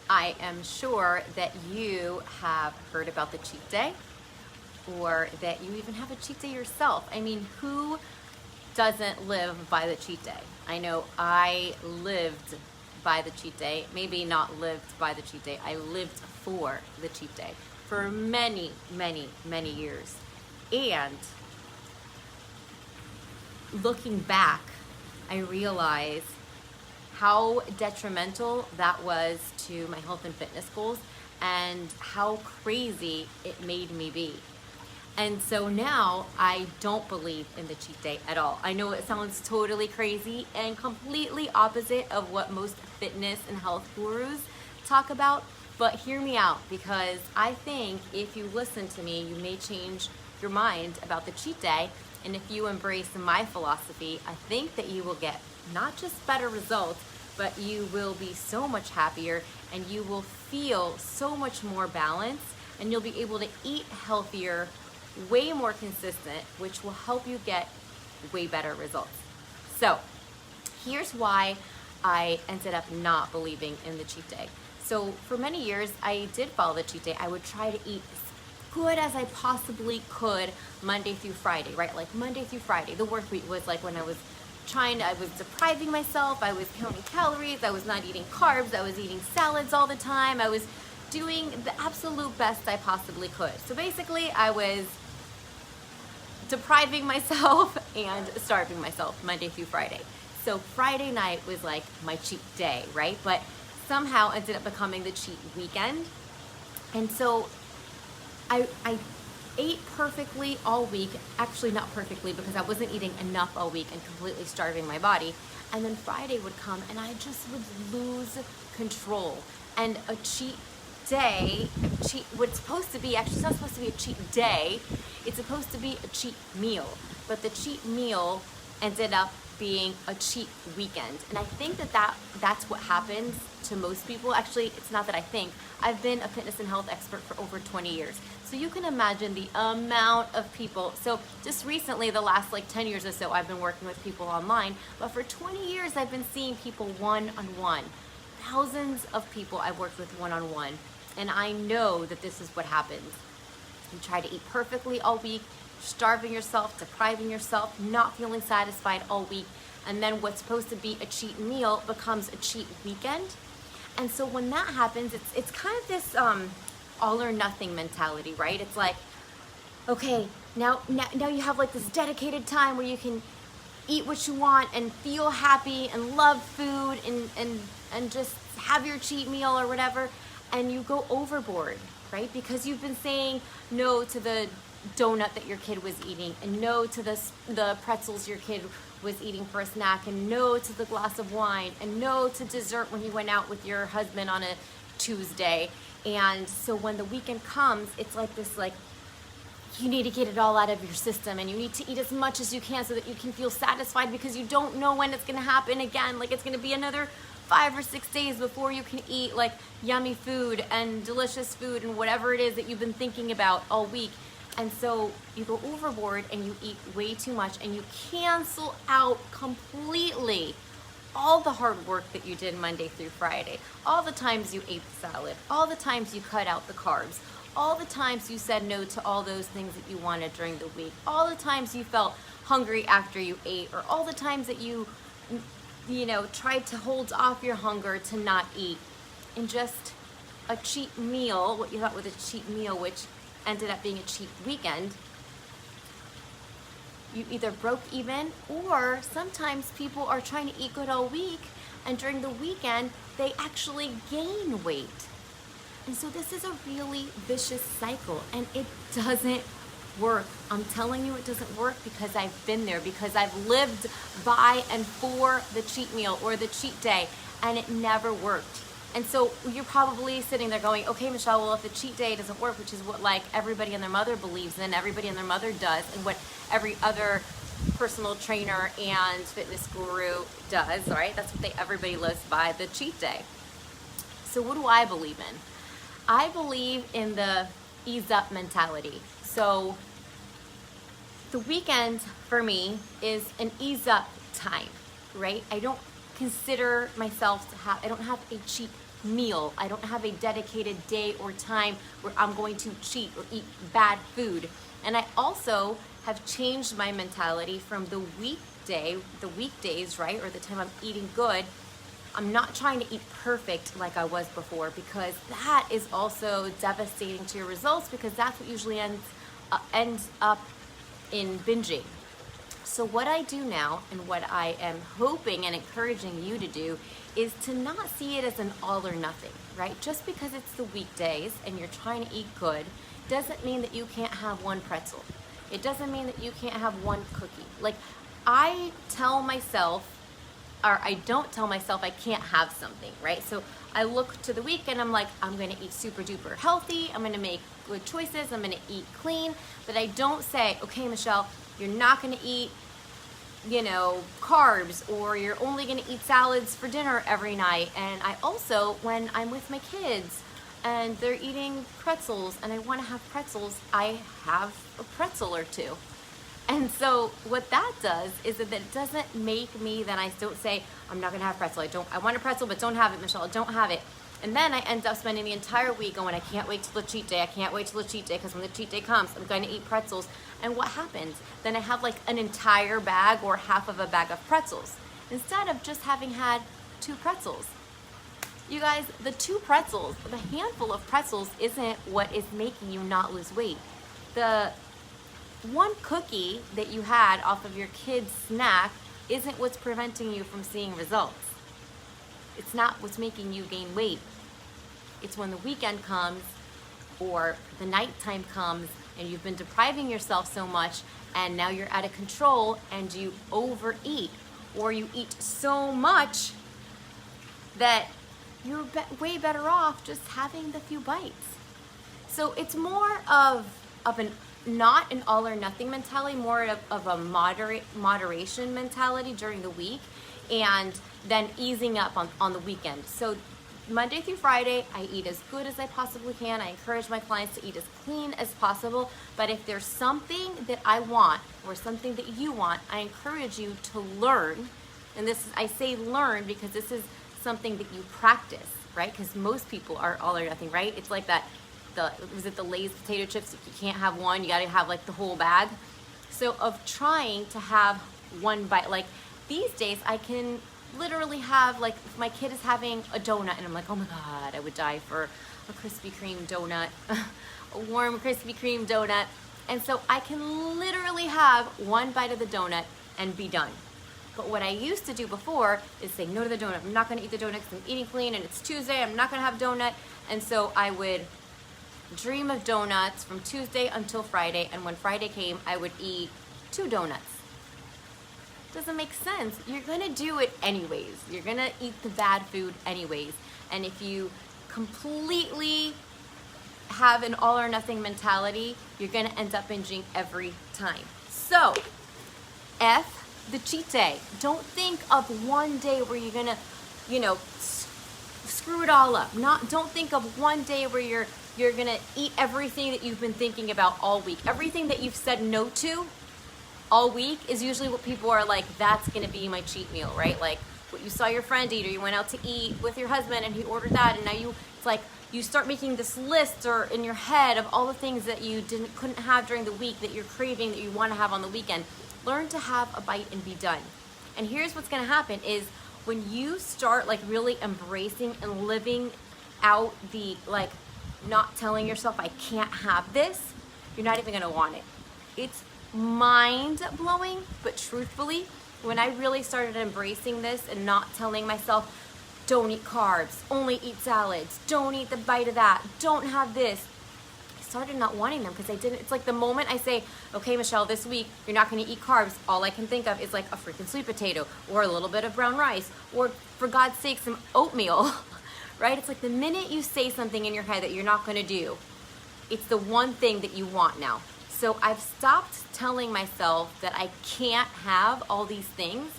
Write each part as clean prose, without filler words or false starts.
I am sure that you have heard about the cheat day, or that you even have a cheat day yourself. I mean, who doesn't live by the cheat day? I know I lived by the cheat day, maybe not lived by the cheat day, I lived for the cheat day for many, many, many years. And looking back, I realize how detrimental that was to my health and fitness goals and how crazy it made me be. And so now I don't believe in the cheat day at all. I know it sounds totally crazy and completely opposite of what most fitness and health gurus talk about, but hear me out, because I think if you listen to me, you may change your mind about the cheat day. And if you embrace my philosophy, I think that you will get not just better results, but you will be so much happier and you will feel so much more balanced, and you'll be able to eat healthier, way more consistent, which will help you get way better results. So here's why I ended up not believing in the cheat day. So for many years, I did follow the cheat day. I would try to eat as good as I possibly could Monday through Friday, right? Like Monday through Friday. The work week was like when I was depriving myself, I was counting calories, I was not eating carbs, I was eating salads all the time, I was doing the absolute best I possibly could. So basically, I was depriving myself and starving myself Monday through Friday. So Friday night was like my cheat day, right? But somehow ended up becoming the cheat weekend. And so I ate perfectly all week. Actually, not perfectly, because I wasn't eating enough all week and completely starving my body. And then Friday would come and I just would lose control. And a cheat day, what's supposed to be, actually it's not supposed to be a cheat day, it's supposed to be a cheat meal. But the cheat meal ended up being a cheat weekend. And I think that's what happens to most people. Actually, it's not that I think. I've been a fitness and health expert for over 20 years. So you can imagine the amount of people. So just recently, the last like 10 years or so, I've been working with people online. But for 20 years, I've been seeing people one-on-one. Thousands of people I've worked with one-on-one. And I know that this is what happens. You try to eat perfectly all week, starving yourself, depriving yourself, not feeling satisfied all week, and then what's supposed to be a cheat meal becomes a cheat weekend. And so when that happens, it's kind of this all or nothing mentality, right? It's like, okay, now you have like this dedicated time where you can eat what you want and feel happy and love food and just have your cheat meal or whatever, and you go overboard, right? Because you've been saying no to the donut that your kid was eating, and no to the pretzels your kid was eating for a snack, and no to the glass of wine, and no to dessert when you went out with your husband on a Tuesday. And so when the weekend comes, it's like this, like, you need to get it all out of your system, and you need to eat as much as you can so that you can feel satisfied, because you don't know when it's going to happen again. Like, it's going to be another 5 or 6 days before you can eat like yummy food and delicious food and whatever it is that you've been thinking about all week. And so you go overboard and you eat way too much, and you cancel out completely all the hard work that you did Monday through Friday, all the times you ate the salad, all the times you cut out the carbs, all the times you said no to all those things that you wanted during the week, all the times you felt hungry after you ate, or all the times that you tried to hold off your hunger to not eat. And just a cheat meal, what you thought was a cheat meal, which ended up being a cheat weekend, you either broke even, or sometimes people are trying to eat good all week, and during the weekend, they actually gain weight. And so this is a really vicious cycle, and it doesn't work. I'm telling you it doesn't work, because I've been there, because I've lived by and for the cheat meal or the cheat day, and it never worked. And so you're probably sitting there going, okay, Michelle, well, if the cheat day doesn't work, which is what like everybody and their mother believes in, everybody and their mother does, and what every other personal trainer and fitness guru does, right? That's what everybody lives by, the cheat day. So what do I believe in? I believe in the ease up mentality. So the weekend for me is an ease up time, right? I don't consider myself I don't have a cheat meal. I don't have a dedicated day or time where I'm going to cheat or eat bad food. And I also have changed my mentality from the weekdays, right, or the time I'm eating good. I'm not trying to eat perfect like I was before, because that is also devastating to your results, because that's what usually ends up in binging. So what I do now, and what I am hoping and encouraging you to do, is to not see it as an all or nothing, right? Just because it's the weekdays and you're trying to eat good doesn't mean that you can't have one pretzel. It doesn't mean that you can't have one cookie. Like, I tell myself, or I don't tell myself I can't have something, right? So I look to the week and I'm like, I'm gonna eat super duper healthy, I'm gonna make good choices, I'm gonna eat clean, but I don't say, okay, Michelle, you're not gonna eat, carbs, or you're only gonna eat salads for dinner every night. And I also, when I'm with my kids and they're eating pretzels and I wanna have pretzels, I have a pretzel or two. And so what that does is that it doesn't make me, then I don't say, I'm not gonna have pretzel. I want a pretzel, but don't have it, Michelle, don't have it. And then I end up spending the entire week going, I can't wait till the cheat day. I can't wait till the cheat day, because when the cheat day comes, I'm going to eat pretzels. And what happens? Then I have like an entire bag or half of a bag of pretzels, instead of just having had 2 pretzels. You guys, the 2 pretzels, the handful of pretzels isn't what is making you not lose weight. The 1 cookie that you had off of your kid's snack isn't what's preventing you from seeing results. It's not what's making you gain weight. It's when the weekend comes or the nighttime comes and you've been depriving yourself so much, and now you're out of control and you overeat, or you eat so much that you're way better off just having the few bites. So it's more of an not an all or nothing mentality, more of a moderation mentality during the week, and then easing up on the weekend. So Monday through Friday, I eat as good as I possibly can. I encourage my clients to eat as clean as possible. But if there's something that I want or something that you want, I encourage you to learn. And I say learn because this is something that you practice, right? Because most people are all or nothing, right? It's like that, was it the Lay's potato chips? If you can't have one, you gotta have like the whole bag. So of trying to have one bite, like these days I can literally have, like, if my kid is having a donut and I'm like, oh my God, I would die for a Krispy Kreme donut, a warm Krispy Kreme donut. And so I can literally have one bite of the donut and be done. But what I used to do before is say no to the donut. I'm not gonna eat the donut because I'm eating clean and it's Tuesday, I'm not gonna have donut. And so I would dream of donuts from Tuesday until Friday, and when Friday came, I would eat 2 donuts. Doesn't make sense. You're gonna do it anyways. You're gonna eat the bad food anyways. And if you completely have an all or nothing mentality, you're gonna end up binging every time. So, F the cheat day. Don't think of one day where you're gonna, screw it all up. Don't think of one day where you're gonna eat everything that you've been thinking about all week. Everything that you've said no to all week is usually what people are like, that's gonna be my cheat meal, right? Like what you saw your friend eat, or you went out to eat with your husband and he ordered that, and now it's like you start making this list or in your head of all the things that you couldn't have during the week that you're craving, that you want to have on the weekend. Learn to have a bite and be done. And here's what's gonna happen is when you start like really embracing and living out the, like, not telling yourself I can't have this, you're not even gonna want it. It's mind-blowing, but truthfully, when I really started embracing this and not telling myself, don't eat carbs, only eat salads, don't eat the bite of that, don't have this, I started not wanting them because I didn't. It's like the moment I say, okay, Michelle, this week you're not going to eat carbs, all I can think of is like a freaking sweet potato or a little bit of brown rice, or for God's sake, some oatmeal, right? It's like the minute you say something in your head that you're not going to do, it's the one thing that you want now. So I've stopped telling myself that I can't have all these things,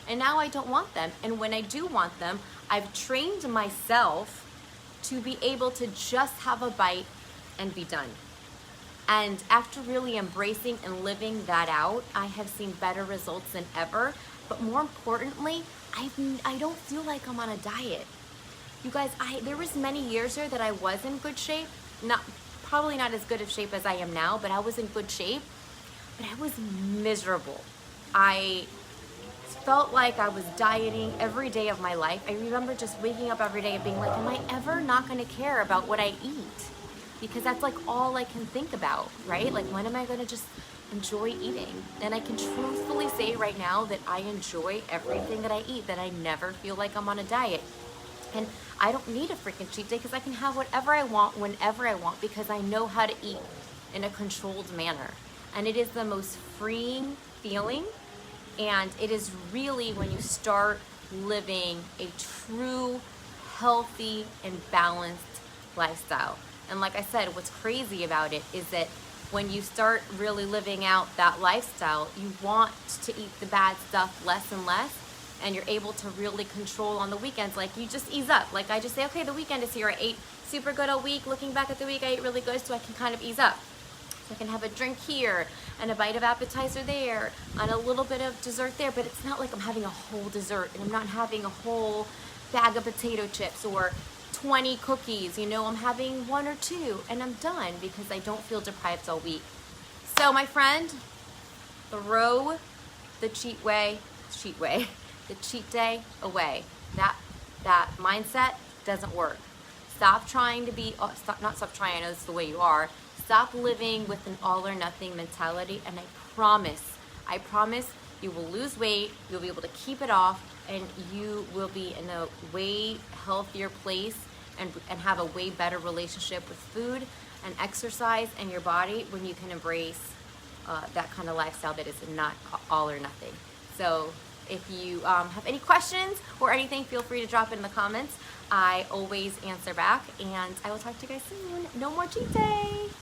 and now I don't want them. And when I do want them, I've trained myself to be able to just have a bite and be done. And after really embracing and living that out, I have seen better results than ever. But more importantly, I don't feel like I'm on a diet. You guys, there was many years there that I was in good shape. Probably not as good of shape as I am now, but I was in good shape. But I was miserable. I felt like I was dieting every day of my life. I remember just waking up every day and being like, am I ever not going to care about what I eat? Because that's like all I can think about, right? Like, when am I going to just enjoy eating? And I can truthfully say right now that I enjoy everything that I eat, that I never feel like I'm on a diet. And I don't need a freaking cheat day because I can have whatever I want whenever I want because I know how to eat in a controlled manner. And it is the most freeing feeling. And it is really when you start living a true, healthy, and balanced lifestyle. And like I said, what's crazy about it is that when you start really living out that lifestyle, you want to eat the bad stuff less and less, and you're able to really control on the weekends. Like, you just ease up. Like, I just say, okay, the weekend is here. I ate super good all week. Looking back at the week, I ate really good, so I can kind of ease up. So I can have a drink here and a bite of appetizer there and a little bit of dessert there, but it's not like I'm having a whole dessert and I'm not having a whole bag of potato chips or 20 cookies. You know, I'm having 1 or 2 and I'm done because I don't feel deprived all week. So my friend, throw the cheat day away. That mindset doesn't work. Stop trying to be, not stop trying, I know this is the way you are. Stop living with an all or nothing mentality, and I promise you will lose weight, you'll be able to keep it off, and you will be in a way healthier place and have a way better relationship with food and exercise and your body when you can embrace that kind of lifestyle that is not all or nothing. So if you have any questions or anything, feel free to drop it in the comments. I always answer back, and I will talk to you guys soon. No more cheat day.